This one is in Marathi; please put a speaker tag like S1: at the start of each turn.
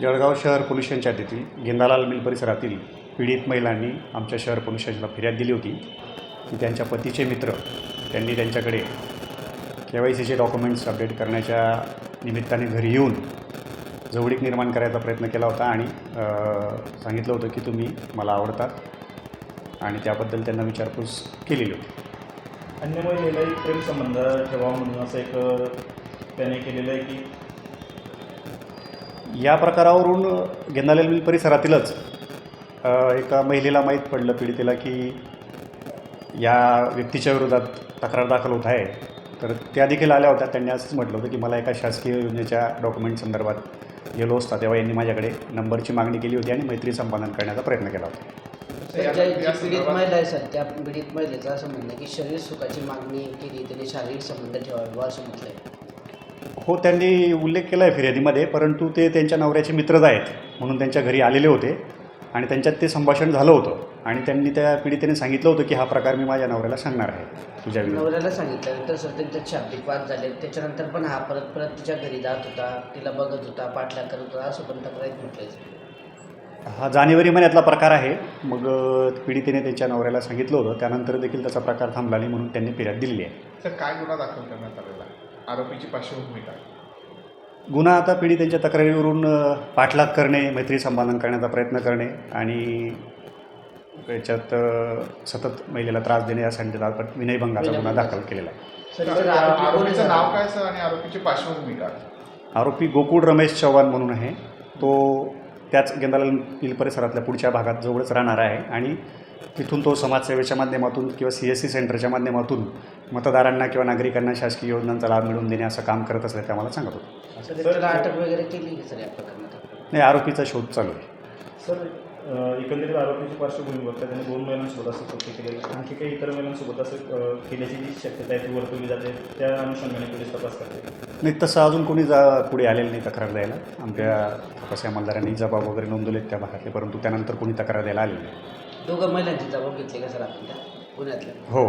S1: जळगाव शहर पोलीस स्टेशनच्या हद्दीतील गेंदालाल मिल परिसरातील पीडित महिलांनी आमच्या शहर पोलीस स्टेशनला फिर्याद दिली होती की त्यांच्या पतीचे मित्र त्यांनी त्यांच्याकडे KYCचे डॉक्युमेंट्स अपडेट करण्याच्या निमित्ताने घरी येऊन जवळीक निर्माण करायचा प्रयत्न केला होता आणि सांगितलं होतं की तुम्ही मला आवडतात आणि त्याबद्दल त्यांना विचारपूस केलेली होती.
S2: अन्य महिलेलाही प्रेम संबंध ठेवावा म्हणून असं एक त्याने केलेलं आहे की
S1: या प्रकारावरून गेंदालाल मिल परिसरातीलच एका महिलेला माहीत पडलं, पीडितेला, की या व्यक्तीच्या विरोधात तक्रार दाखल होत आहे. तर त्या देखील आल्या होत्या. त्यांनी असंच म्हटलं होतं की मला एका शासकीय योजनेच्या डॉक्युमेंट संदर्भात गेलो असता तेव्हा यांनी माझ्याकडे नंबरची मागणी केली होती आणि मैत्री संपादन करण्याचा प्रयत्न केला होता.
S3: पीडित महिला आहे सर, त्या पीडित महिलेचं असं म्हणणं की शरीर सुखाची मागणी केली, त्यांनी शारीरिक संबंध ठेवावे असं म्हटलं आहे.
S1: हो, त्यांनी उल्लेख केला आहे फिर्यादीमध्ये, परंतु ते त्यांच्या नवऱ्याचे मित्रच आहेत म्हणून त्यांच्या घरी आलेले होते आणि त्यांच्यात ते संभाषण झालं होतं आणि त्यांनी त्या पीडितेने सांगितलं होतं की हा प्रकार मी माझ्या नवऱ्याला सांगणार आहे तुझ्या विरुद्ध.
S3: नवऱ्याला सांगितल्यानंतर सर त्यांच्यात शाब्दिक वाद झाले. त्याच्यानंतर पण हा परत तिच्या घरी जात होता, तिला बघत होता, पाठलाग करत होता असं पण तक्रारीत म्हटलं.
S1: हा जानेवारी महिन्यातला प्रकार आहे. मग पीडितेने त्यांच्या नवऱ्याला सांगितलं होतं, त्यानंतर देखील त्याचा प्रकार थांबला नाही म्हणून त्यांनी फिर्याद दिलेली आहे.
S4: सर, काय गुन्हा दाखल करण्यात आलेला? आरोपीची पार्श्वभूमी काय?
S1: गुन्हा आता पीडितेच्या तक्रारीवरून पाठलाग करणे, मैत्री संपादन करण्याचा प्रयत्न करणे आणि याच्यात सतत महिलेला त्रास देणे या संदर्भात विनयभंगाचा गुन्हा दाखल केलेला आहे.
S4: आरोपीचं नाव काय सर आणि आरोपीची पार्श्वभूमी काय?
S1: आरोपी गोकुळ रमेश चव्हाण म्हणून आहे. तो त्याच गेंदालाल मिल परिसरातल्या पुढच्या भागात जवळच राहणार आहे आणि तिथून तो समाजसेवेच्या माध्यमातून किंवा CSC सेंटरच्या माध्यमातून मतदारांना किंवा नागरिकांना शासकीय योजनांचा लाभ मिळवून देणे असं काम करत असल्याचं आम्हाला सांगत होतं.
S3: त्याला अटक वगैरे केली की सर या प्रकरणात?
S1: नाही, आरोपीचा शोध चालू आहे.
S2: सर, एकंदरीत आरोपीची पार्श्वभूमी बघता त्यांनी 2 महिलांसोबत असं कृत्य केलेलं, आणखी काही इतर महिलांसोबत असं केल्याची जी शक्यता आहे ती वर्तवली जाते, त्या अनुषंगाने पोलीस तपास करते.
S1: नाही, तसं अजून कोणी पुढे आलेलं नाही तक्रार द्यायला. आमच्या तपासी अंमलदारांनी जबाब वगैरे नोंदवलेत त्या भागातले, परंतु त्यानंतर कोणी तक्रार द्यायला आलेली नाही.
S3: दोघं महिलांची जबाब घेतली का सर आपण त्या पुण्यातल्या?
S1: हो.